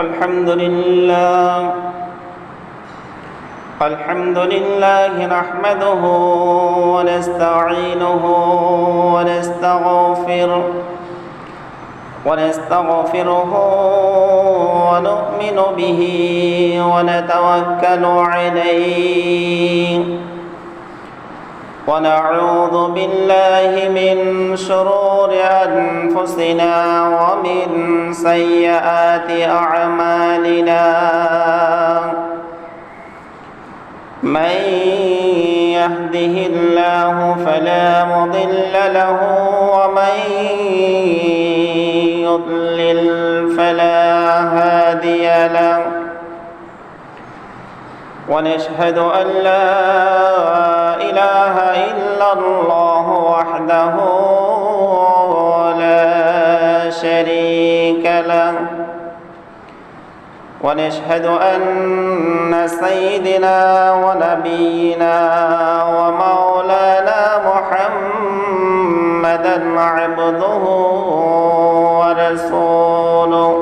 الحمد لله نحمده ونستعينه ونستغفره ونؤمن به ونتوكل عليه ونعوذ بالله من شرور أنفسنا ومن سيئات أعمالنا من يهده الله فلا مضل له ومن يضلل فلا هادي له ونشهد أن لا إله إلا الله وحده لا شريك له ونشهد أن سيدنا ونبينا ومولانا محمدا عبده ورسوله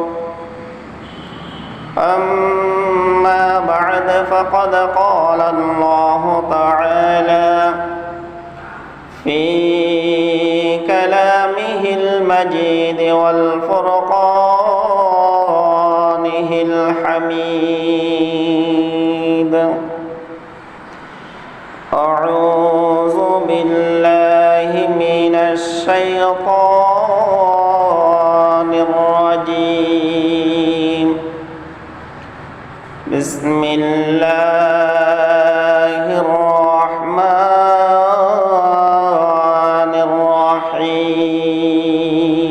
أما بعد فقد قال الله تعالى في كلامه المجيد والفرقانه الحميد أعوذ بالله من الشيطان الرجيم بسم الله الرحمن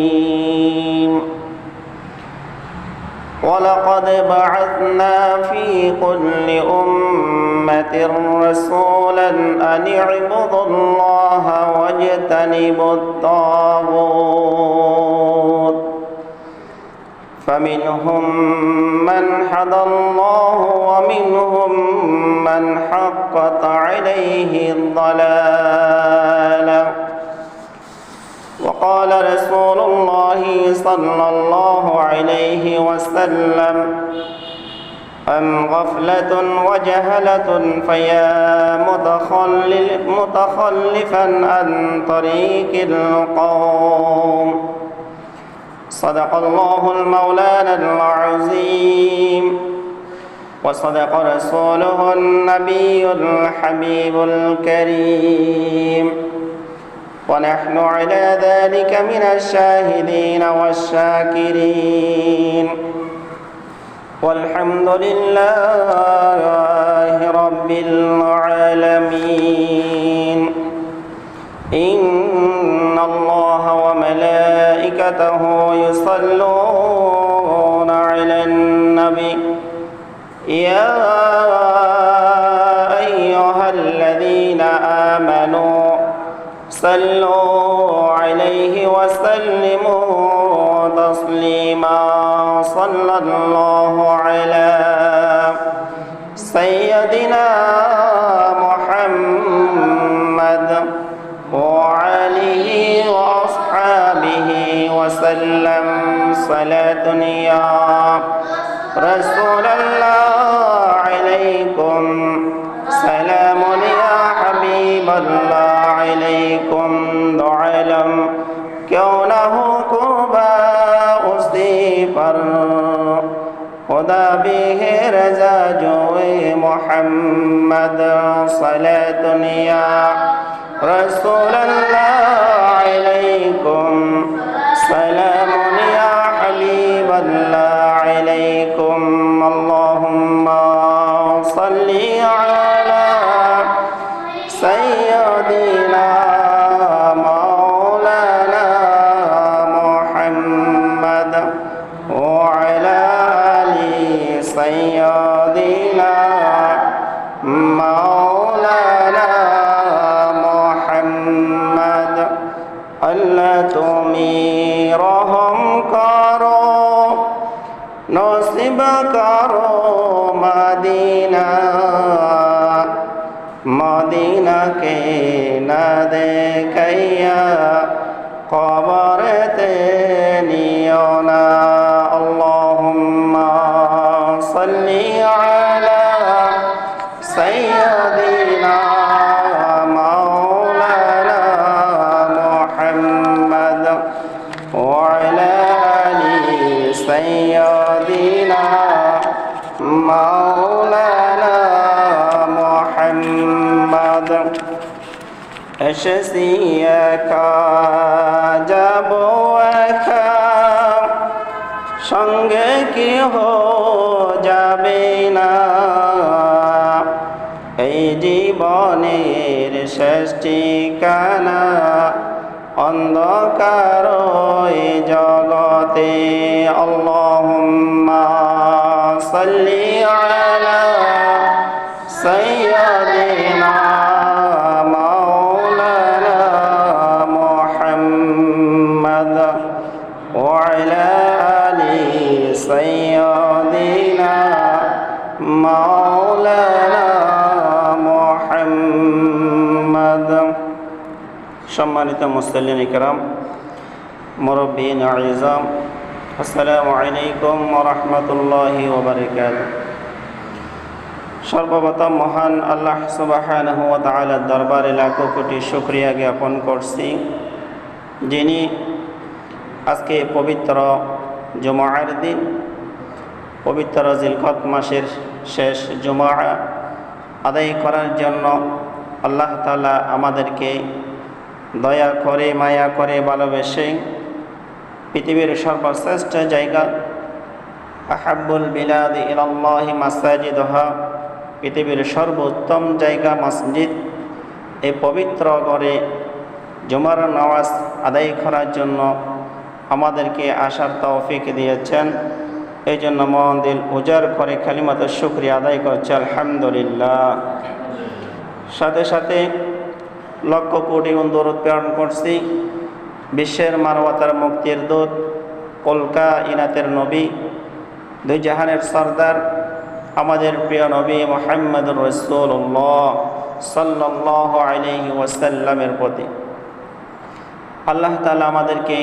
الرحيم ولقد بعثنا في كل أمة رسولا أن اعبدوا الله واجتنبوا الطاغوت فمنهم من هدى الله ومنهم من حقت عليه الضلالة وقال رسول الله صلى الله عليه وسلم أم غفلة وجهلة فيا متخلفا عن طريق القوم صدق الله المولانا العظيم وصدق رسوله النبي الحبيب الكريم ونحن على ذلك من الشاهدين والشاكرين والحمد لله رب العالمين إن الله وملائكته يصلون على النبي يا أيها الذين آمنوا صلوا عليه وسلموا تسليما صلى الله على سيدنا محمد وعليه وأصحابه وسلم صلاة يا رسول الله عليكم سلام يا حبيب الله عليكم دعالم كونه قربا أصيبر خدا به رضا جوي محمد صلاة يا رسول الله عليكم سلام يا حبيب الله عليكم اللهم صل على سيدنا مولانا محمد وعلى آل سيدنا مولانا محمد আল্লাহ তুমি রহম করো নসিব করো মদিনা মদিনাকে না দেখাইয়া কবরেতে নিও না আল্লাহুম্মা এসেছি একা যাব একা, সঙ্গে কেহ যাবে না। এই জীবনের শেষ ঠিকানা অন্ধকার এই জগতে। আল্লাহুম্মা সাল্লি আলা সাইয়্যিদিনা মাওলানা মুহাম্মদ ওয়া আলা আলি সাইয়্যিদিনা মাওলানা মুহাম্মদ। সম্মানিত মুসল্লিন ইকরাম, মুরব্বিন আযম, আসসালামু আলাইকুম ওয়া রাহমাতুল্লাহি ওয়া বারাকাতুহু। সর্বপ্রথম মহান আল্লাহ সুবহানাহু ওয়া তাআলার দরবারে লাখো কোটি শুকরিয়া জ্ঞাপন করছি, যিনি আজকে পবিত্র জুমার দিন, পবিত্র জিলকদ মাসের শেষ জুমা আদায় করার জন্য আল্লাহ তাআলা আমাদেরকে দয়া করে, মায়া করে, ভালোবেসে পৃথিবীর সর্বশ্রেষ্ঠ জায়গা আহাব্বুল বিলাদ ইলাল্লাহি মাসাজিদুহা, পৃথিবীর সর্বোত্তম জায়গা মসজিদ, এই পবিত্র ঘরে জুমার নামাজ আদায় করার জন্য আমাদেরকে আসার তৌফিক দিয়েছেন। এই জন্য মন দিল উজাড় করে কালিমাত শুকরিয়া আদায় করছে আলহামদুলিল্লাহ। সাথে সাথে লক্ষ কোটি দরুদ প্রেরণ করছি বিশ্বের মানবতার মুক্তির দূত, কলকা ইনাতের নবী, দুই জাহানের সরদার, আমাদের প্রিয় নবী মুহাম্মদুর রাসূলুল্লাহ সাল্লাল্লাহু আলাইহি ওয়াসাল্লামের প্রতি। আল্লাহ তাআলা আমাদেরকে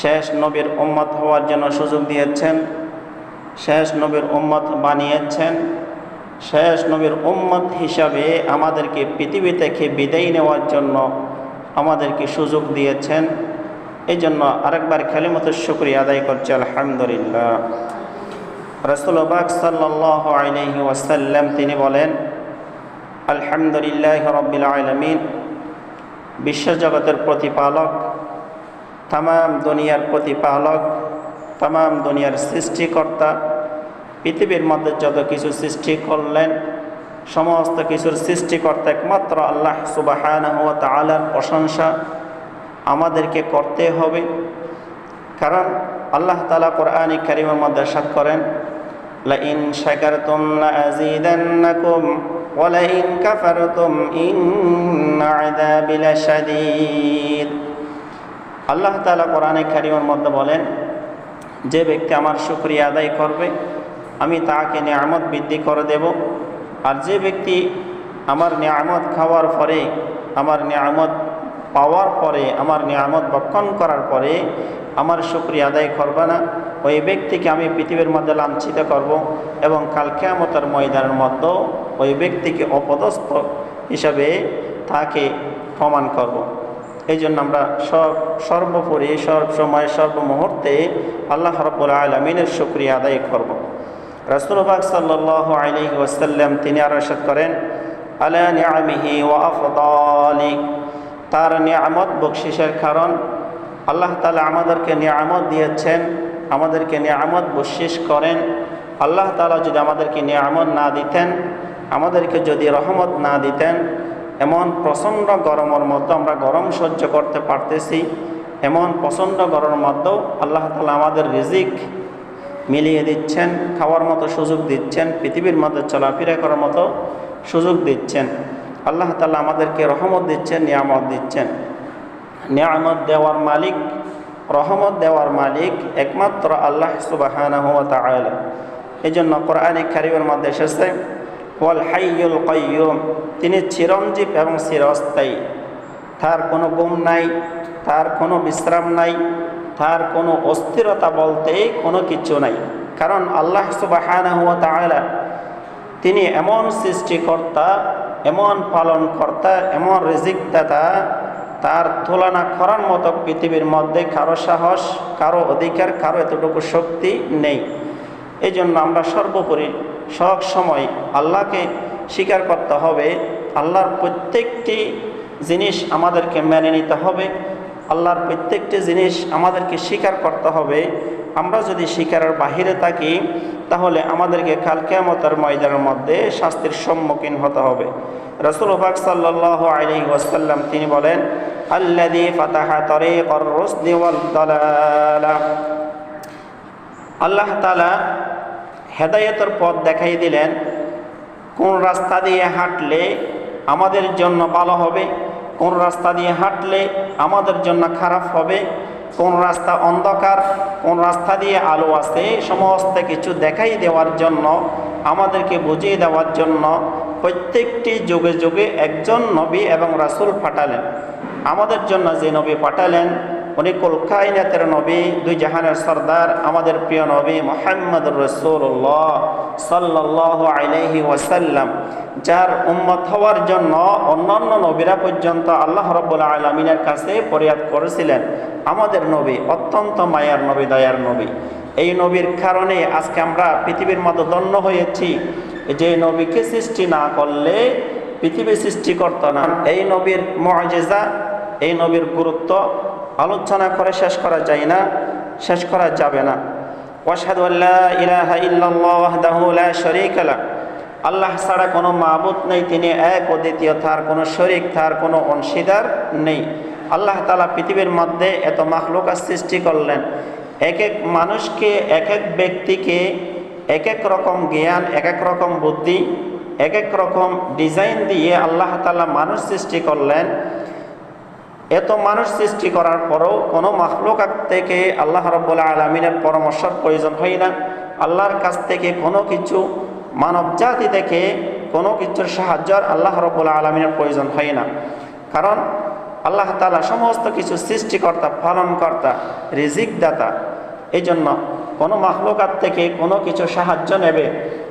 শেষ নবীর উম্মত হওয়ার জন্য সুযোগ দিয়েছেন, শেষ নবীর উম্মত বানিয়েছেন, শেষ নবীর উম্মত হিসাবে আমাদেরকে পৃথিবী থেকে বিদায় নেওয়ার জন্য আমাদেরকে সুযোগ দিয়েছেন। এই জন্য আরেকবার কালিমাতুশ শুকরিয়া আদায় করছি আলহামদুলিল্লাহ। রাসূলুল্লাহ সাল্লাল্লাহু আলাইহি ওয়াসাল্লাম তিনি বলেন, আলহামদুলিল্লাহি রাব্বিল আলামিন, বিশ্বজগতের প্রতিপালক, তামাম দুনিয়ার প্রতিপালক, তামাম দুনিয়ার সৃষ্টিকর্তা, পৃথিবীর মধ্যে যত কিছু সৃষ্টি করলেন সমস্ত কিছুর সৃষ্টিকর্তা একমাত্র আল্লাহ সুবহানাহু ওয়া তাআলার প্রশংসা আমাদেরকে করতে হবে। কারণ আল্লাহ তাআলা কোরআনে কারীমের মধ্যে ইরশাদ করেন, লা ইন শাকারতুম লা আযীদান্নাকুম ওয়া লা ইন কাফারতুম ইন্না আযাবি লাশাদীদ। আল্লাহ তাআলা কোরআনে কারীমের মধ্যে বলেন, যে ব্যক্তি আমার শুকরিয়া আদায় করবে আমি তাকে নিয়ামত বৃদ্ধি করে দেব, আর যে ব্যক্তি আমার নিয়ামত খাওয়ার পরে, আমার নিয়ামত পাওয়ার পরে, আমার নিয়ামত ভক্ষণ করার পরে আমার শুকরিয়া আদায় করবে না, ওই ব্যক্তিকে আমি পৃথিবীর মধ্যে লাঞ্ছিত করব এবং কাল কিয়ামতের ময়দানের মধ্যে ওই ব্যক্তিকে অপদস্থ হিসাবে তাকে প্রমাণ করব। এই জন্য আমরা সর্বোপরি, সবসময়, সর্বমুহূর্তে আল্লাহ রাব্বুল আলামিনের শুকরিয়া আদায় করব। রাসূলুল্লাহ সাল্লাল্লাহু আলাইহি ওয়াসাল্লাম তিনি আরো ইরশাদ করেন, আলা নিআমিহি ওয়া আফদালি, তার নিয়ামত বকশিসের কারণ আল্লাহ তাআলা আমাদেরকে নিয়ামত দিয়েছেন, আমাদেরকে নিয়ামত বকশিস করেন। আল্লাহ তাআলা যদি আমাদেরকে নিয়ামত না দিতেন, আমাদেরকে যদি রহমত না দিতেন, এমন প্রচণ্ড গরমের মধ্যে আমরা গরম সহ্য করতে পারতেছি, এমন প্রচণ্ড গরমের মধ্যেও আল্লাহ তাআলা আমাদের রিজিক মিলিয়ে দিচ্ছেন, খাওয়ার মতো সুযোগ দিচ্ছেন, পৃথিবীর মধ্যে চলাফেরা করার মতো সুযোগ দিচ্ছেন। আল্লাহ তাআলা আমাদেরকে রহমত দিচ্ছেন, নিয়ামত দিচ্ছেন। নিয়ামত দেওয়ার মালিক, রহমত দেওয়ার মালিক একমাত্র আল্লাহ সুবহানাহু ওয়া তাআলা। এই জন্য কোরআনে কারীমের মধ্যে এসেছে, ওয়াল হাইয়ুল কাইয়্যুম, তিনি চিরঞ্জীব এবং চিরস্থায়ী, তার কোনো গুম নাই, তার কোনো বিশ্রাম নাই, তার কোনো অস্থিরতা বলতে কোনো কিছু নাই। কারণ আল্লাহ সুবহানাহু ওয়া তাআলা তিনি এমন সৃষ্টিকর্তা, এমন পালনকর্তা, এমন রিজিকদাতা, তার তুলনা করার মতো পৃথিবীর মধ্যে কারো সাহস, কারো অধিকার, কারো এতটুকু শক্তি নেই। এই জন্য আমরা সর্বোপরি সব সময় আল্লাহকে স্বীকার করতে হবে, আল্লাহর প্রত্যেকটি জিনিস আমাদেরকে মেনে নিতে হবে, আল্লাহর প্রত্যেকটি জিনিস আমাদেরকে স্বীকার করতে হবে। আমরা যদি স্বীকারের বাহিরে থাকি তাহলে আমাদেরকে কাল কিয়ামতের ময়দানের মধ্যে শাস্তির সম্মুখীন হতে হবে। রাসূল পাক সাল্লাল্লাহু আলাইহি ওয়াসাল্লাম তিনি বলেন, আল্লাযী ফাতাহা তারিকার রুশদি ওয়াল দালালা, আল্লাহ তাআলা হেদায়েতের পথ দেখাই দিলেন। কোন রাস্তা দিয়ে হাঁটলে আমাদের জন্য ভালো হবে, কোন রাস্তা দিয়ে হাঁটলে আমাদের জন্য খারাপ হবে, কোন রাস্তা অন্ধকার, কোন রাস্তা দিয়ে আলো আছে, সমস্ত কিছু দেখাই দেওয়ার জন্য, আমাদেরকে বুঝিয়ে দেওয়ার জন্য প্রত্যেকটি যুগে যুগে একজন নবী এবং রাসূল পাঠালেন। আমাদের জন্য যে নবী পাঠালেন উনি কুল কায়নাতের নবী, দুই জাহানের সরদার, আমাদের প্রিয় নবী মুহাম্মদুর রাসূলুল্লাহ সাল্লাল্লাহু আলাইহি ওয়াসাল্লাম, যার উম্মত হওয়ার জন্য অন্যান্য নবীরা পর্যন্ত আল্লাহ রাব্বুল আলামিনের কাছে ফরিয়াদ করেছিলেন। আমাদের নবী অত্যন্ত মায়ার নবী, দয়ার নবী। এই নবীর কারণে আজকে আমরা পৃথিবীর মতো ধন্য হয়েছি। যে নবীকে সৃষ্টি না করলে পৃথিবী সৃষ্টি করত না। এই নবীর মুআজিজা, এই নবীর গুরুত্ব আলোচনা করে শেষ করা যায় না, শেষ করা যাবে না। ওয়াশহাদু আল্লা ইলাহা ইল্লাল্লাহ ওয়াহদাহু লা শারীকা লাহ, আল্লাহ ছাড়া কোনো মাবুদ নেই, তিনি এক ও দ্বিতীয়, তার কোনো শরীক, তার কোনো অংশীদার নেই। আল্লাহ তাআলা পৃথিবীর মধ্যে এত মাখলুকাত সৃষ্টি করলেন। এক এক মানুষকে, এক এক ব্যক্তিকে এক এক রকম জ্ঞান, এক এক রকম বুদ্ধি, এক এক রকম ডিজাইন দিয়ে আল্লাহ তাআলা মানুষ সৃষ্টি করলেন। এত মানুষ সৃষ্টি করার পরও কোনো মাখলুকাত থেকে আল্লাহ রাব্বুল আলামিনের পরামর্শের প্রয়োজন হয় না। আল্লাহর কাছ থেকে কোনো কিছু, মানব জাতি থেকে কোনো কিছুর সাহায্যের আল্লাহ রাব্বুল আলামিনের প্রয়োজন হয় না। কারণ আল্লাহ তাআলা সমস্ত কিছু সৃষ্টিকর্তা, পালনকর্তা, রিজিক দাতা। এই জন্য কোনো মাখলুকাত থেকে কোনো কিছু সাহায্য নেবে,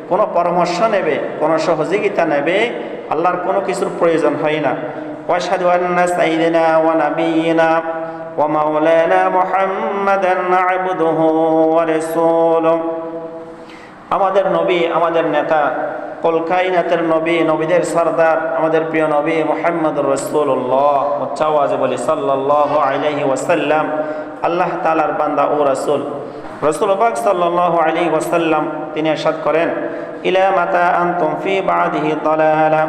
কোনো পরামর্শ নেবে, কোনো সহযোগিতা নেবে, আল্লাহর কোনো কিছুর প্রয়োজন হয় না। واشهد ان سيدنا ونبينا ومولانا محمدا عبده ورسوله, আমাদের নবী, আমাদের নেতা, কুল কায়নাতের নবী, নবীদের সরদার, আমাদের প্রিয় নবী মুহাম্মদুর রাসূলুল্লাহ উচ্চ আওয়াজে বলি সাল্লাল্লাহু আলাইহি ওয়াসাল্লাম, আল্লাহ তাআলার বান্দা ও রাসূল। রাসূল পাক সাল্লাল্লাহু আলাইহি ওয়াসাল্লাম তিনি ইরশাদ করেন, ইলা মাতা আনতুম ফি বাদিহি দালালা,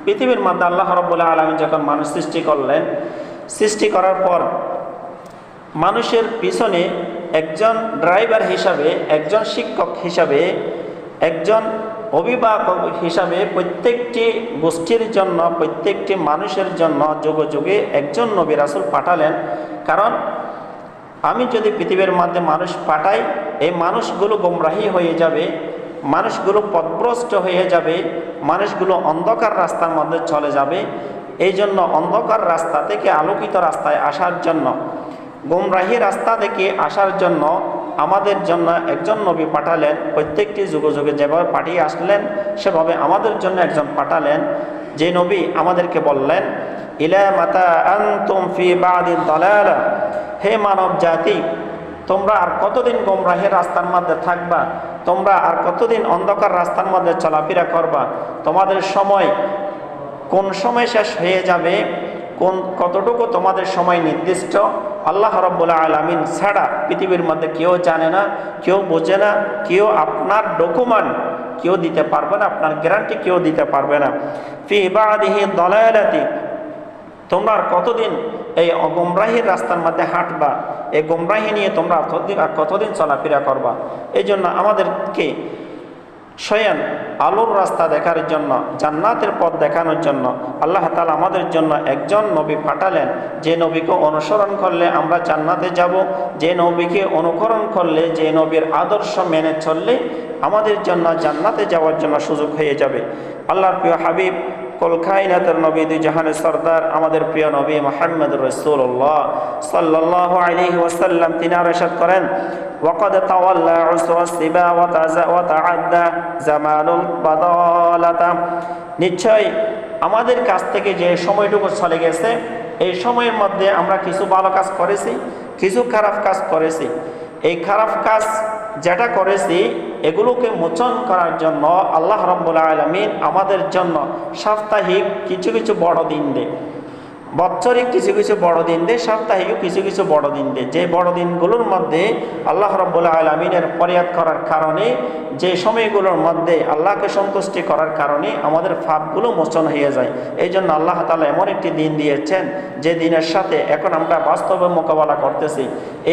পৃথিবীর মধ্যে আল্লাহ রাব্বুল আলামিন যখন মানুষ সৃষ্টি করলেন, সৃষ্টি করার পর মানুষের পিছনে একজন ড্রাইভার হিসাবে, একজন শিক্ষক হিসাবে, একজন অভিভাবক হিসাবে প্রত্যেকটি গোষ্ঠীর জন্য, প্রত্যেকটি মানুষের জন্য যুগে যুগে একজন নবী রাসূল পাঠালেন। কারণ আমি যদি পৃথিবীর মধ্যে মানুষ পাঠাই, এই মানুষগুলো গোমরাহী হয়ে যাবে, মানুষগুলো পথভ্রষ্ট হয়ে যাবে, মানুষগুলো অন্ধকার রাস্তার মধ্যে চলে যাবে। এই জন্য অন্ধকার রাস্তা থেকে আলোকিত রাস্তায় আসার জন্য, গোমরাহী রাস্তা থেকে আসার জন্য আমাদের জন্য একজন নবী পাঠালেন। প্রত্যেকটি যুগে যুগে যেভাবে পাঠিয়ে আসলেন সেভাবে আমাদের জন্য একজন পাঠালেন, যে নবী আমাদেরকে বললেন, ইলা মাতা আনতুম ফি বাদি দালালা, হে মানব জাতি, তোমরা আর কতদিন গোমরাহী রাস্তার মধ্যে থাকবা, তোমরা আর কতদিন অন্ধকার রাস্তার মধ্যে চলাফেরা করবা, তোমাদের সময় কোন সময় শেষ হয়ে যাবে, কতটুকু তোমাদের সময় নির্দিষ্ট, আল্লাহ রাব্বুল আলামিন ছাড়া পৃথিবীর মধ্যে কেউ জানে না, কেউ বোঝে না, কেউ আপনার ডকুমেন্ট কেউ দিতে পারবে না, আপনার গ্যারান্টি কেউ দিতে পারবে না। ফি বাদিহি দালালাতি, তোমরা আর কতদিন এই গোমরাহির রাস্তার মধ্যে হাঁটবা, এই গোমরাহি নিয়ে তোমরা কতদিন চলাফেরা করবা। এই জন্য আমাদেরকে স্বয়ং আলোর রাস্তা দেখার জন্য, জান্নাতের পথ দেখানোর জন্য আল্লাহ তাআলা আমাদের জন্য একজন নবী পাঠালেন, যে নবীকে অনুসরণ করলে আমরা জান্নাতে যাব, যে নবীকে অনুকরণ করলে, যে নবীর আদর্শ মেনে চললে আমাদের জন্য জান্নাতে যাওয়ার জন্য সুযোগ হয়ে যাবে। আল্লাহর প্রিয় হাবিব, কুল কায়নাতের নবী, দুই জাহানের সরদার, আমাদের প্রিয় নবী মুহাম্মদুর রাসূলুল্লাহ সাল্লাল্লাহু আলাইহি ওয়াসাল্লাম তিনি ইরশাদ করেন, ওয়াকাদ তাওয়াল্লা উসরা সিবা ওয়া তাআদ্দা জামানুল বাদালাতা, নিশ্চয় আমাদের কাছ থেকে যে সময়টুকু চলে গেছে, এই সময়ের মধ্যে আমরা কিছু ভালো কাজ করেছি, কিছু খারাপ কাজ করেছি। এই খারাপ কাজ যেটা করেছি, এগুলোকে মোচন করার জন্য আল্লাহ রাব্বুল আলামিন আমাদের জন্য সাপ্তাহিক কিছু কিছু বড় দিন দেয়, বৎসরিক কিছু কিছু বড় দিন দেয়, সাপ্তাহিক কিছু কিছু বড় দিন দেয়। যে বড় দিনগুলোর মধ্যে আল্লাহ রাব্বুল আলামিনের ফরিয়াদ করার কারণে, যে সময়গুলোর মধ্যে আল্লাহকে সন্তুষ্টি করার কারণে আমাদের পাপগুলো মোচন হয়ে যায়। এই জন্য আল্লাহ তাআলা এমন একটি দিন দিয়েছেন যে দিনের সাথে এখন আমরা বাস্তবে মোকাবেলা করতেছি।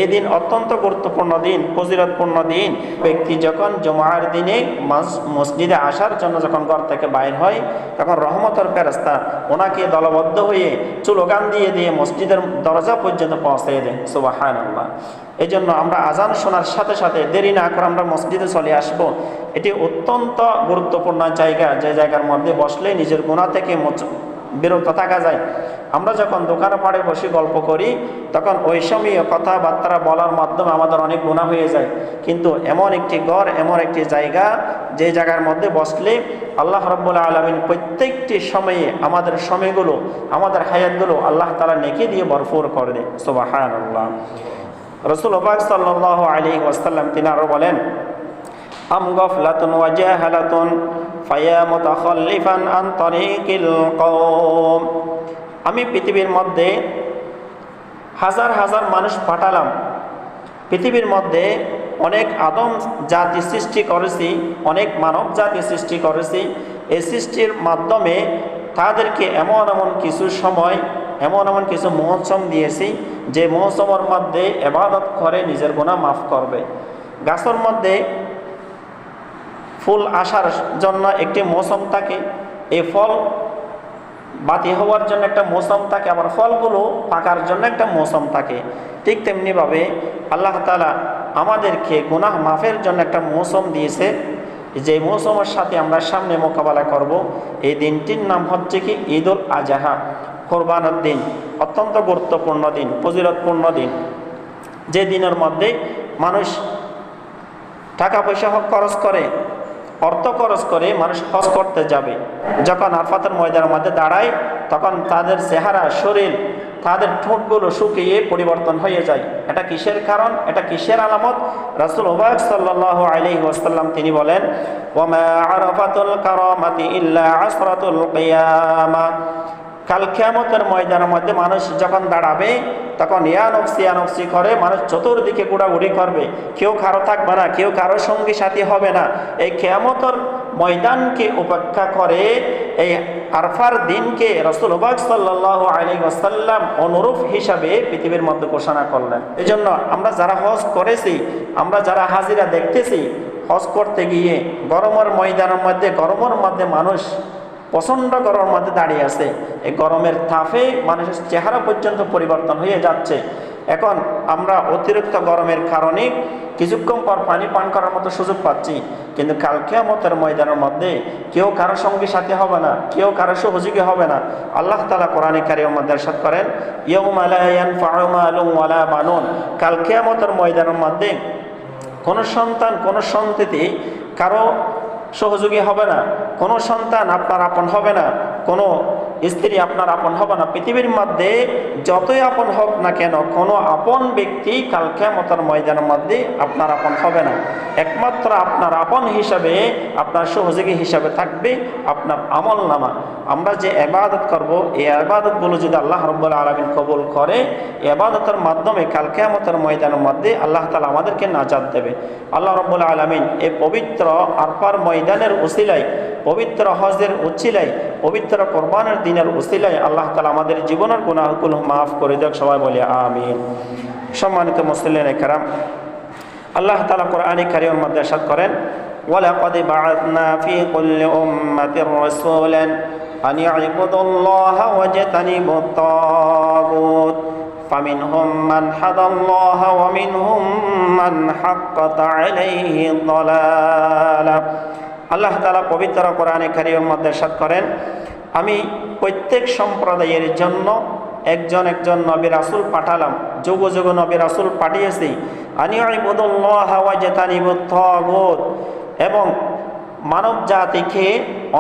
এই দিন অত্যন্ত গুরুত্বপূর্ণ দিন, ফজিলতপূর্ণ দিন। ব্যক্তি যখন জুমার দিনে মসজিদে আসার জন্য যখন ঘর থেকে বাইর হয়, তখন রহমতের ফেরেশতা ওনাকে দলবদ্ধ হয়ে স্লোগান দিয়ে দিয়ে মসজিদের দরজা পর্যন্ত পৌঁছে দেয়। সুবহানাল্লাহ। এই জন্য আমরা আজান শোনার সাথে সাথে দেরি না করে আমরা মসজিদে চলে আসব। এটি অত্যন্ত গুরুত্বপূর্ণ জায়গা, যে জায়গার মধ্যে বসলে নিজের গুনাহ থেকে বিরত থাকা যায়। আমরা যখন দোকানে পাড়ে বসে গল্প করি, তখন ওই সময় কথাবার্তা বলার মাধ্যমে আমাদের অনেক গুনাহ হয়ে যায়। কিন্তু এমন একটি ঘর, এমন একটি জায়গা, যে জায়গার মধ্যে বসলে আল্লাহ রাব্বুল আলামিন প্রত্যেকটি সময়ে আমাদের সময়গুলো, আমাদের হায়াতগুলো আল্লাহ তাআলা নেকি দিয়ে ভরপুর করে দেয়। সুবহানাল্লাহ। রাসূল পাক সাল্লাল্লাহু আলাইহি ওয়াসাল্লাম তিনি আরো বলেন, আম গাফলাতুন ওয়া জাহালাতুন ফায়া মুতাখাল্লিফান আন তারিকিল কওম। আমি পৃথিবীর মধ্যে হাজার হাজার মানুষ পাঠালাম, পৃথিবীর মধ্যে অনেক আদম জাতি সৃষ্টি করেছি, অনেক মানব জাতি সৃষ্টি করেছি। এই সৃষ্টির মাধ্যমে তাদেরকে এমন এমন কিছু সময়, এমন এমন কিছু মৌসুম দিয়েছি, যে মৌসুমের মধ্যে ইবাদত করে নিজের গুনাহ মাফ করবে। গাছের মধ্যে ফুল আসার জন্য একটি মৌসুম থাকে, এই ফল বাতি হওয়ার জন্য একটা মৌসুম থাকে, আবার ফলগুলো পাকার জন্য একটা মৌসুম থাকে। ঠিক তেমনিভাবে আল্লাহ তাআলা আমাদেরকে গুনাহ মাফের জন্য একটা মৌসুম দিয়েছে, যে মৌসুমের সাথে আমরা সামনে মোকাবেলা করব। এই দিনটির নাম হচ্ছে কি ঈদুল আজহা, কোরবানের দিন। অত্যন্ত গুরুত্বপূর্ণ দিন, ফজিলতপূর্ণ দিন, যে দিনের মধ্যে মানুষ টাকা পয়সা খরচ করে, অর্থ খরচ করে মানুষ হজ করতে যাবে। যখন আরাফাতের ময়দানের মধ্যে দাঁড়ায়, তখন তাদের চেহারা, শরীর, তাদের ঠোঁটগুলো শুকিয়ে পরিবর্তন হয়ে যায়। এটা কিসের কারণ? এটা কিসের আলামত? রাসূল সাল্লাল্লাহু আলাইহি ওয়াসাল্লাম তিনি বলেন, ওয়া মা আরাফাতুল কারামাতি ইল্লা আসরাতুল কিয়ামা। কাল কিয়ামতের ময়দানের মধ্যে মানুষ যখন দাঁড়াবে, তখন ইয়া নফসি করে মানুষ চতুর্দিকে ঘোরাঘুরি করবে, কেউ কারো থাকবে না, কেউ কারো সঙ্গী সাথী হবে না। এই কিয়ামতের ময়দানকে উপেক্ষা করে এই আরফার দিনকে রাসূল সাল্লাল্লাহু আলাইহি ওয়াসাল্লাম অনুরূপ হিসাবে পৃথিবীর মধ্যে ঘোষণা করলেন। এই জন্য আমরা যারা হজ করেছি, আমরা যারা হাজিরা দেখতেছি, হজ করতে গিয়ে গরমের ময়দানের মধ্যে, গরমের মধ্যে মানুষ প্রচণ্ড গরমের মধ্যে দাঁড়িয়ে আছে। এই গরমের তাপে মানুষের চেহারা পর্যন্ত পরিবর্তন হয়ে যাচ্ছে। এখন আমরা অতিরিক্ত গরমের কারণে কিছুক্ষণ পর পানি পান করার মতো সুযোগ পাচ্ছি, কিন্তু কাল কিয়ামতের ময়দানের মধ্যে কেউ কারো সঙ্গী সাথী হবে না, কেউ কারো সহযোগী হবে না। আল্লাহ তাআলা কোরআনে কারীমের মধ্যে ইরশাদ করেন, ইয়াউমা লা ইয়ানফাউ মালুন ওয়ালা বানুন। কাল কিয়ামতের ময়দানের মধ্যে কোনো সন্তান, কোনো সন্ততি কারো সহযোগী হবে না, কোনো সন্তান আপনার আপন হবে না, কোনো স্ত্রী আপনার আপন হবে না। পৃথিবীর মধ্যে যতই আপন হোক না কেন, কোনো আপন ব্যক্তি কাল কিয়ামতের ময়দানের মধ্যে আপনার আপন হবে না। একমাত্র আপনার আপন হিসাবে, আপনার সহযোগী হিসাবে থাকবে আপনার আমলনামা। আমরা যে ইবাদত করব, এই ইবাদতগুলো যদি আল্লাহ রাব্বুল আলামিন কবুল করে, এই ইবাদতের মাধ্যমে কাল কিয়ামতের ময়দানের মধ্যে আল্লাহ তাআলা আমাদেরকে নাজাত দেবে। আল্লাহ রাব্বুল আলামিন এই পবিত্র আরফার ময়দানের উসিলায়, পবিত্র হজের উসিলায়, পবিত্র কোরবানের দিনের উসিলায় আল্লাহ তাআলা আমাদের জীবনের গুনাহগুলো মাফ করে দেখ। সবাই বলি আমিন। সম্মানিত মুসলিমিন কিরাম, আল্লাহ তাআলা কোরআনে কারীমের মধ্যে ইরশাদ করেন, ওয়ালাকাদ বাআথনা ফি কুল্লি উম্মাতির রাসূলান আন ইয়া'বুদুল্লাহা ওয়াজতানিবুত তাগুত ফামিনহুম মান হাদাল্লাহা ওয়া মিনহুম মান হাক্কাত আলাইহি দালালা। আল্লাহ তাআলা পবিত্র কোরআনে কারীমের মধ্যে ইরশাদ করেন, আমি প্রত্যেক সম্প্রদায়ের জন্য একজন একজন নবী রাসূল পাঠালাম, যুগ যুগ নবী রাসূল পাঠিয়েছি। আনি ইবুদুল্লাহ ওয়া জাতানিবুত তাগুত, এবং মানব জাতিকে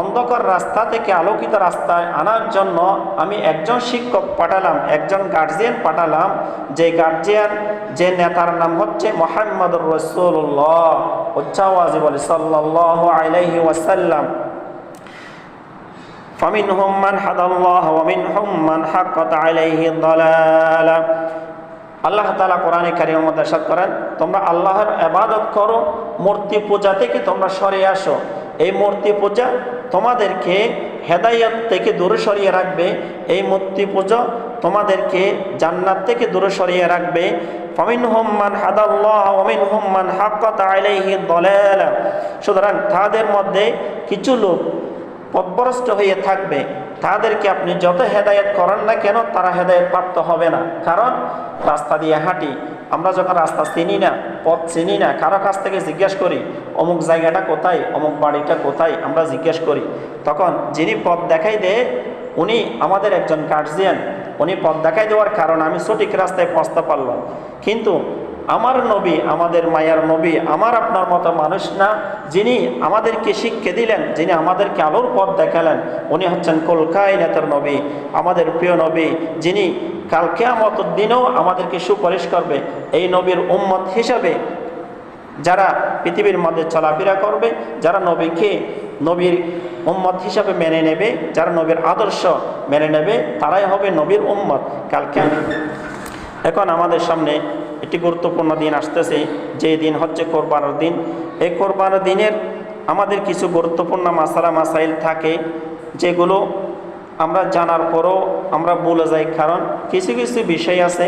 অন্ধকার রাস্তা থেকে আলোকিত রাস্তায় আনার জন্য আমি একজন শিক্ষক পাঠালাম, একজন গার্জিয়ান পাঠালাম, যে গার্জিয়ান, যে নেতার নাম হচ্ছে মুহাম্মদুর রাসূলুল্লাহ, উচ্চাওয়াজে বলে সাল্লাল্লাহু আলাইহি ওয়াসাল্লাম। ফামিনহুম মান হাদাল্লাহ ওয়া মিনহুম মান হাক্কাত আলাইহি দালালা। আল্লাহ তাআলা কোরআনে কারীমের মধ্যে ইরশাদ করেন, তোমরা আল্লাহর ইবাদত করো, মূর্তি পূজা থেকে তোমরা সরে আসো। এই মূর্তি পূজা তোমাদেরকে হেদায়েত থেকে দূরে সরিয়ে রাখবে, এই মূর্তি পূজা তোমাদেরকে জান্নাত থেকে দূরে সরিয়ে রাখবে। ফামিনহুম মান হাদাল্লাহ ওয়া মিনহুম মান হাক্কাত আলাইহি দালালা। সুতরাং তাদের মধ্যে কিছু লোক পথভ্রষ্ট হয়ে থাকবে, তাদেরকে আপনি যত হেদায়েত করেন না কেন তারা হেদায়েত প্রাপ্ত হবে না। কারণ রাস্তা দিয়ে হাঁটি, আমরা যখন রাস্তা চিনি না, পথ চিনি না, কারো কাছ থেকে জিজ্ঞেস করি অমুক জায়গাটা কোথায়, অমুক বাড়িটা কোথায়, আমরা জিজ্ঞেস করি, তখন যিনি পথ দেখাই দেয় উনি আমাদের একজন গার্জিয়ান, উনি পথ দেখাই দেওয়ার কারণে আমি সঠিক রাস্তায় পৌঁছতে পারলাম। কিন্তু আমার নবী, আমাদের মায়ার নবী, আমার আপনার মতো মানুষ না, যিনি আমাদেরকে শিক্ষা দিলেন, যিনি আমাদেরকে আলোর পথ দেখালেন, উনি হচ্ছেন কুল কায়নাতের নবী, আমাদের প্রিয় নবী, যিনি কাল কিয়ামতের দিনেও আমাদেরকে সুপারিশ করবে। এই নবীর উম্মত হিসাবে যারা পৃথিবীর মধ্যে চলাফেরা করবে, যারা নবীকে নবীর উম্মত হিসাবে মেনে নেবে, যারা নবীর আদর্শ মেনে নেবে, তারাই হবে নবীর উম্মত কাল কিয়ামত। এখন আমাদের সামনে একটি গুরুত্বপূর্ণ দিন আসতেছে, যে দিন হচ্ছে কোরবানের দিন। এই কোরবানের দিনের আমাদের কিছু গুরুত্বপূর্ণ মাসাইল থাকে, যেগুলো আমরা জানার পরও আমরা ভুলে যাই। কারণ কিছু কিছু বিষয় আছে,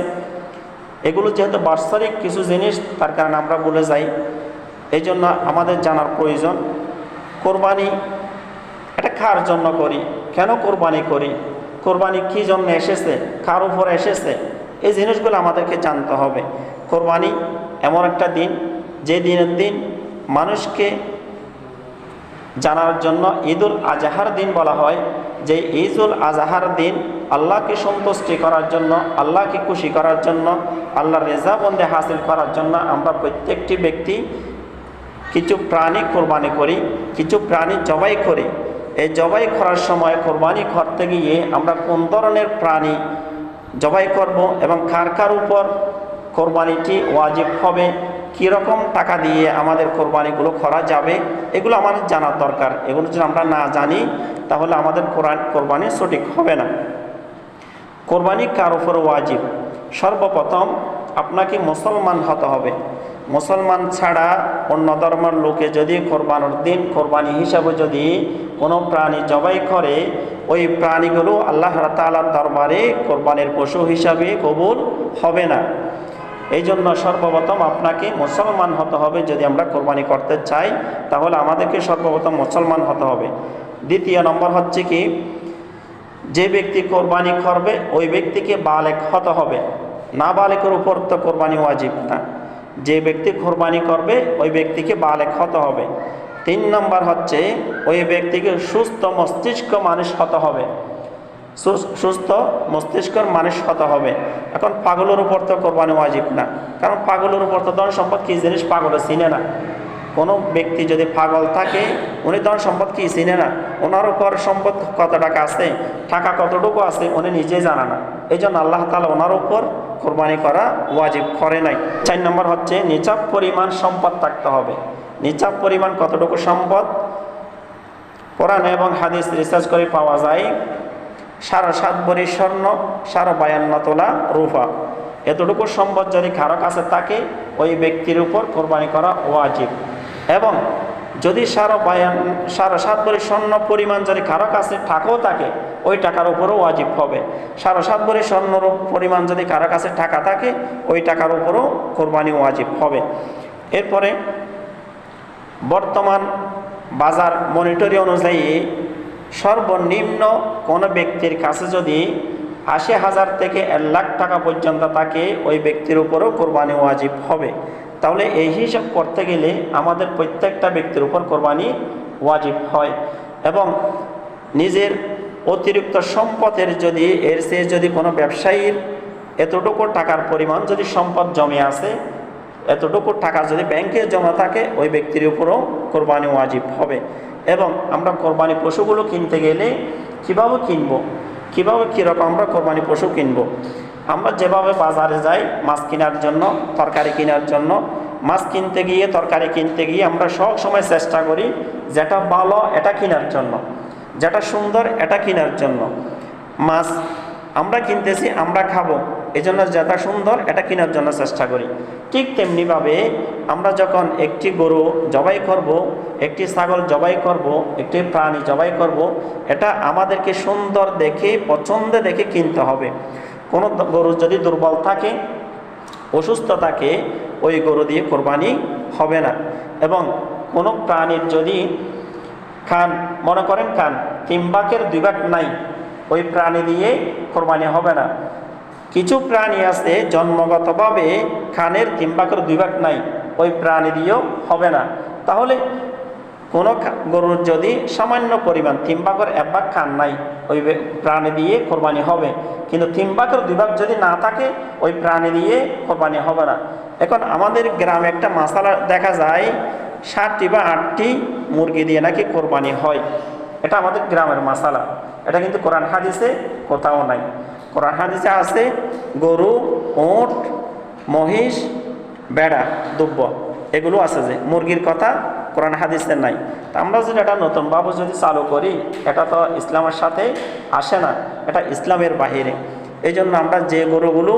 এগুলো যেহেতু বাৎসরিক কিছু জিনিস, তার কারণে আমরা ভুলে যাই। এই জন্য আমাদের জানার প্রয়োজন। কোরবানি এটা কার জন্য করি, কেন কোরবানি করি, কোরবানি কী জন্য এসেছে, কার উপর এসেছে, এই জিনিসগুলো আমাদেরকে জানতে হবে। কোরবানি এমন একটা দিন, যে দিনের দিন মানুষকে জানার জন্য ঈদুল আজহার দিন বলা হয়, যে ঈদুল আজহার দিন আল্লাহকে সন্তুষ্টি করার জন্য, আল্লাহকে খুশি করার জন্য, আল্লাহর রেজাবন্দি হাসিল করার জন্য আমরা প্রত্যেকটি ব্যক্তি কিছু প্রাণী কোরবানি করি, কিছু প্রাণী জবাই করি। এই জবাই করার সময় কোরবানি করতে গিয়ে আমরা কোন ধরনের প্রাণী জবাই করব এবং কার কার উপর কোরবানিটি ওয়াজিব হবে, কীরকম টাকা দিয়ে আমাদের কোরবানিগুলো করা যাবে, এগুলো আমাদের জানার দরকার। এগুলো যদি আমরা না জানি তাহলে আমাদের কোরবানি সঠিক হবে না। কোরবানি কার উপর ওয়াজিব? সর্বপ্রথম আপনাকে মুসলমান হতে হবে। মুসলমান ছাড়া অন্য ধর্মের লোকে যদি কোরবানির দিন কোরবানি হিসাবে যদি কোনো প্রাণী জবাই করে, ওই প্রাণীগুলো আল্লাহ তাআলার দরবারে কোরবানির পশু হিসাবে কবুল হবে না। এই জন্য সর্বপ্রথম আপনাকে মুসলমান হতে হবে। যদি আমরা কোরবানি করতে চাই তাহলে আমাদেরকে সর্বপ্রথম মুসলমান হতে হবে। দ্বিতীয় নম্বর হচ্ছে কি, যে ব্যক্তি কোরবানি করবে ওই ব্যক্তিকে বালেগ হতে হবে। না বালেগের উপর তো কোরবানি ওয়াজিব না। যে ব্যক্তি কোরবানি করবে ওই ব্যক্তিকে বালেগ হতে হবে। 3 নম্বর হচ্ছে ওই ব্যক্তিকে সুস্থ মস্তিষ্ক মানুষ হতে হবে। সুস্থ মস্তিষ্কর মানুষ হতে হবে। এখন পাগলের উপর তো কোরবানি ওয়াজিব না, কারণ পাগলের উপর তো ধন সম্পদ কী জিনিস পাগলে চিনে না। কোনো ব্যক্তি যদি পাগল থাকে উনি ধন সম্পদ কি চিনে না, ওনার উপর সম্পদ কত টাকা আছে, টাকা কতটুকু আছে উনি নিজেই জানা না। এই জন্য আল্লাহ তাআলা ওনার উপর কোরবানি করা ওয়াজিব করে নাই। 4 নম্বর হচ্ছে নিসাব পরিমাণ সম্পদ থাকতে হবে। নিসাব পরিমাণ কতটুকু সম্পদ? কোরআন এবং হাদিস রিসার্চ করে পাওয়া যায় 7.5 ভরি স্বর্ণ, 52 তোলা রূপা, এতটুকু সম্পদ যদি কারো কাছে থাকে ওই ব্যক্তির উপর কোরবানি করা ওয়াজিব। এবং যদি 7.5 ভরি স্বর্ণ পরিমাণ যদি কারো কাছে টাকাও থাকে ওই টাকার উপরও ওয়াজিব হবে। 7.5 ভরি স্বর্ণর পরিমাণ যদি কারো কাছে টাকা থাকে ওই টাকার উপরও কোরবানি ওয়াজিব হবে। এরপরে বর্তমান বাজার মনিটরি অনুযায়ী সর্বনিম্ন কোনো ব্যক্তির কাছে যদি 80,000 থেকে 1 লাখ টাকা পর্যন্ত থাকে ওই ব্যক্তির উপরও কোরবানি ওয়াজিব হবে। তাহলে এই হিসাব করতে গেলে আমাদের প্রত্যেকটা ব্যক্তির উপর কোরবানি ওয়াজিব হয়। এবং নিজের অতিরিক্ত সম্পদের যদি এর চেয়ে যদি কোনো ব্যবসায়ীর এতটুকু টাকার পরিমাণ যদি সম্পদ জমে আসে এতটুকু টাকা যদি ব্যাংকে জমা থাকে ওই ব্যক্তির উপরও কোরবানি ওয়াজিব হবে। এবং আমরা কোরবানি পশুগুলো কিনতে গেলে কীভাবে কিনবো, কীভাবে কীরকম আমরা কোরবানি পশু কিনবো? আমরা যেভাবে বাজারে যাই মাছ কেনার জন্য, তরকারি কেনার জন্য, মাছ কিনতে গিয়ে তরকারি কিনতে গিয়ে আমরা সব সময় চেষ্টা করি যেটা ভালো এটা কেনার জন্য, যেটা সুন্দর এটা কেনার জন্য। মাছ আমরা কিনতেছি, আমরা খাবো, এই জন্য যেটা সুন্দর এটা কেনার জন্য চেষ্টা করি। ঠিক তেমনিভাবে আমরা যখন একটি গরু জবাই করব, একটি ছাগল জবাই করব, একটি প্রাণী জবাই করব, এটা আমাদেরকে সুন্দর দেখে পছন্দে দেখে কিনতে হবে। কোনো গরু যদি দুর্বল থাকে, অসুস্থ থাকে, ওই গরু দিয়ে কোরবানি হবে না। এবং কোনো প্রাণীর যদি খান, মনে করেন খান 3 ভাগের 2 ভাগ নাই, ওই প্রাণী দিয়ে কোরবানি হবে না। কিছু প্রাণী আছে জন্মগতভাবে খানের 3 ভাগের 2 ভাগ নাই, ওই প্রাণী দিয়েও হবে না। তাহলে কোনো গরুর যদি সামান্য পরিমাণ 3 ভাগের 1 ভাগ খান নাই, ওই প্রাণী দিয়ে কোরবানি হবে। কিন্তু 3 ভাগের 2 ভাগ যদি না থাকে, ওই প্রাণী দিয়ে কোরবানি হবে না। এখন আমাদের গ্রামে একটা মাসালা দেখা যায়, 7টি বা 8টি মুরগি দিয়ে নাকি কোরবানি হয়। এটা আমাদের গ্রামের মাসালা, এটা কিন্তু কোরআন হাদিসে কোথাও নাই। কোরআন হাদিসে আছে গরু, উট, মহিষ, বেড়া, দুব্ব, এগুলো আছে, যে মুরগির কথা কোরআন হাদিসে নাই। তা আমরা যদি এটা নতুনভাবে যদি চালু করি, এটা তো ইসলামের সাথে আসে না, এটা ইসলামের বাহিরে। এই জন্য আমরা যে গরুগুলো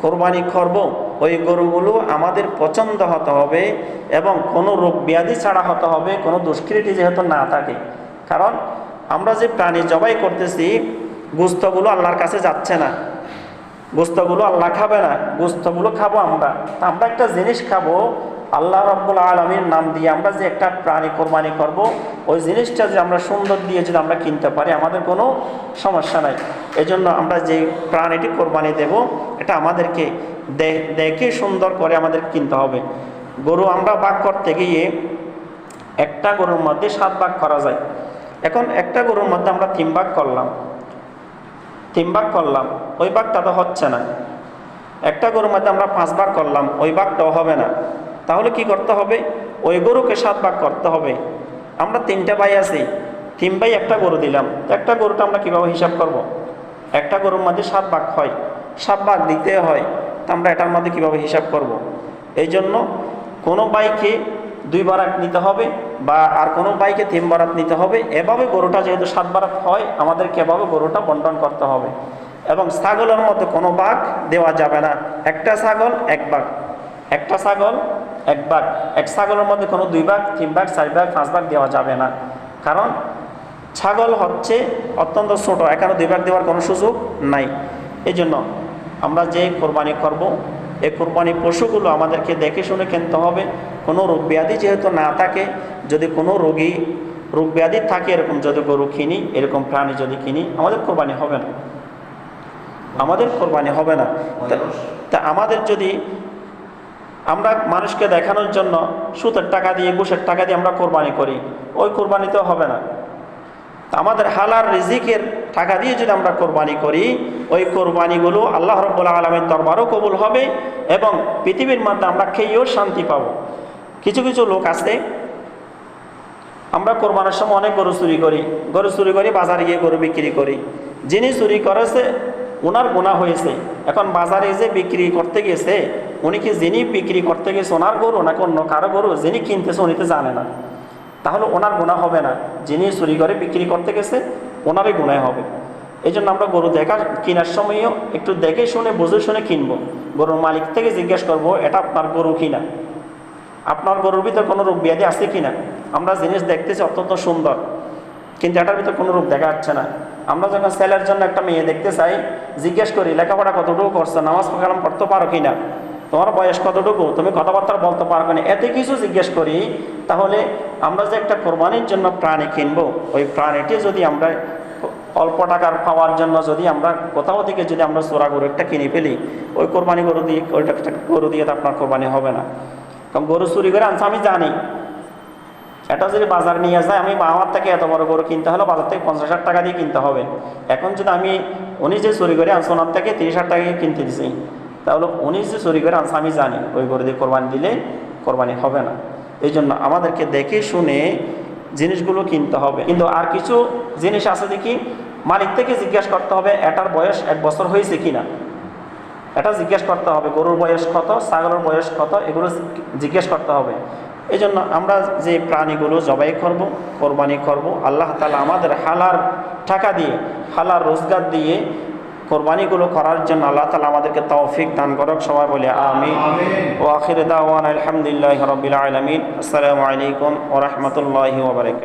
কোরবানি করব, ওই গরুগুলো আমাদের পছন্দ হতে হবে এবং কোনো রোগ ব্যাধি ছাড়া হতে হবে, কোনো দুষ্কৃতি যেহেতু না থাকে। কারণ আমরা যে প্রাণী জবাই করতেছি, গোস্তগুলো আল্লাহর কাছে যাচ্ছে না, গোস্তগুলো আল্লাহ খাবে না, গোস্তগুলো খাবো আমরা। তা আমরা একটা জিনিস খাবো, আল্লাহ রাব্বুল আলামিনের নাম দিয়ে আমরা যে একটা প্রাণী কোরবানি করব, ওই জিনিসটা যে আমরা সুন্দর দিয়ে যদি আমরা কিনতে পারি, আমাদের কোনো সমস্যা নাই। এজন্য আমরা যে প্রাণীটি কোরবানি দেব, এটা আমাদেরকে দেখে সুন্দর করে আমাদের কিনতে হবে। গরু আমরা ভাগ করতে গিয়ে একটা গরুর মধ্যে 7 ভাগ করা যায়। এখন একটা গরুর মধ্যে আমরা 3 ভাগ করলাম, 3 ভাগ করলাম, ওই ভাগটা তো হচ্ছে না। একটা গরুর মধ্যে আমরা 5 ভাগ করলাম, ওই ভাগটাও হবে না। তাহলে কি করতে হবে? ওই গরুকে 7 ভাগ করতে হবে। আমরা 3টে ভাই আছি, 3 ভাই একটা গরু দিলাম, একটা গরুটা আমরা কীভাবে হিসাব করব? একটা গরুর মধ্যে 7 ভাগ হয়, 7 ভাগ দিতে হয়, তা আমরা এটার মধ্যে কীভাবে হিসাব করব? এই জন্য কোনো ভাইকে 2 ভাগ নিতে হবে, বা আর কোনো ভাইকে 3 ভাগ নিতে হবে। এভাবে গরুটা যেহেতু 7 ভাগ হয়, আমাদেরকে এভাবে গরুটা বন্টন করতে হবে। এবং ছাগলের মধ্যে কোনো ভাগ দেওয়া যাবে না। একটা ছাগল 1 ভাগ, একটা ছাগল 1 ভাগ। এক ছাগলের মধ্যে কোনো 2 ভাগ, 3 ভাগ, 4 ভাগ, 5 ভাগ দেওয়া যাবে না। কারণ ছাগল হচ্ছে অত্যন্ত ছোট, এখানে 2 ভাগ দেওয়ার কোনো সুযোগ নাই। এই জন্য আমরা যে কোরবানি করব, এই কোরবানি পশুগুলো আমাদেরকে দেখে শুনে কিনতে হবে। কোনো রোগ ব্যাধি যেহেতু না থাকে, যদি কোনো রোগ ব্যাধি থাকে এরকম যদি গরু কিনি, এরকম প্রাণী যদি কিনি, আমাদের কোরবানি হবে না, আমাদের কোরবানি হবে না। তা আমাদের যদি আমরা মানুষকে দেখানোর জন্য সুদের টাকা দিয়ে, ঘুষের টাকা দিয়ে আমরা কোরবানি করি, ওই কোরবানিতেও হবে না। আমাদের হালাল রিজিকের টাকা দিয়ে যদি আমরা কোরবানি করি, ওই কোরবানিগুলো আল্লাহ রাব্বুল আলামিনের দরবারও কবুল হবে এবং পৃথিবীর মধ্যে আমরা খেয়েও শান্তি পাব। কিছু কিছু লোক আছে, আমরা কোরবানের সময় অনেক গরু চুরি করি, বাজারে গিয়ে গরু বিক্রি করি। যিনি চুরি করেছে ওনার গুনাহ হয়েছে। এখন বাজারে যে বিক্রি করতে গেছে, উনি কি যিনি বিক্রি করতে গেছে ওনার গরু নাকি অন্য কারো গরু, যিনি কিনতেছে উনি তো জানে না, তাহলে ওনার গুনাহ হবে না। যিনি চুরি করে বিক্রি করতে গেছে ওনারই গুনাহ হবে। এই জন্য আমরা গরু কেনার সময়ও একটু দেখে শুনে বুঝে শুনে কিনবো। গরুর মালিক থেকে জিজ্ঞেস করবো, এটা আপনার গরু কিনা, আপনার গরুর ভিতরে কোনো রোগ ব্যাধি আছে কিনা। আমরা জিনিস দেখতেছি অত্যন্ত সুন্দর, কিন্তু এটার ভিতরে কোনো রোগ দেখা যাচ্ছে না। আমরা যখন ছেলের জন্য একটা মেয়ে দেখতে চাই, জিজ্ঞেস করি লেখাপড়া কতটুকু করছো, নামাজ কালাম পড়তে পারো কিনা, তোমার বয়স কতটুকু, তুমি কথাবার্তা বলতে পারো কিনা, এত কিছু জিজ্ঞেস করি। তাহলে আমরা যে একটা কোরবানির জন্য প্রাণী কিনবো, ওই প্রাণীটি যদি আমরা অল্প টাকার পাওয়ার জন্য যদি আমরা কোথাও থেকে যদি আমরা চোরা গরু একটা কিনে ফেলি, ওই কোরবানি গরু দিয়ে, ওইটা গরু দিয়ে তো আপনার কোরবানি হবে না। কারণ গরু চুরি করে আনছে আমি জানি, এটা যদি বাজার নিয়ে যায়, আমি আমার থেকে এত বড় গরু কিনতে হলে বাজার থেকে 50,000 টাকা দিয়ে কিনতে হবে। এখন যদি উনি যে চুরি করে আনছে ওনার থেকে 30,000 টাকা কিনতে দিছি, তাহলে উনি যে চুরি করে আনছে আমি জানি, ওই গরু দিয়ে কোরবানি দিলে কোরবানি হবে না। এই জন্য আমাদেরকে দেখে শুনে জিনিসগুলো কিনতে হবে। কিন্তু আর কিছু জিনিস আছে দেখি মালিক থেকে জিজ্ঞাসা করতে হবে এটার বয়স 1 বছর হয়েছে কিনা, এটা জিজ্ঞেস করতে হবে। গরুর বয়স কত, ছাগলের বয়স কত, এগুলো জিজ্ঞেস করতে হবে। এই জন্য আমরা যে প্রাণীগুলো জবাই করব, কোরবানি করব, আল্লাহ তাআলা আমাদের হালাল টাকা দিয়ে, হালাল রোজগার দিয়ে কোরবানিগুলো করার জন্য আল্লাহ তাআলা আমাদেরকে তৌফিক দান করুক। সবাই বলে আমিন। ওয়া আখিরু দাওয়ানা আলহামদুলিল্লাহি রাব্বিল আলামিন। আসসালামু আলাইকুম ওয়া রাহমাতুল্লাহি ওয়া বারাকাতুহু।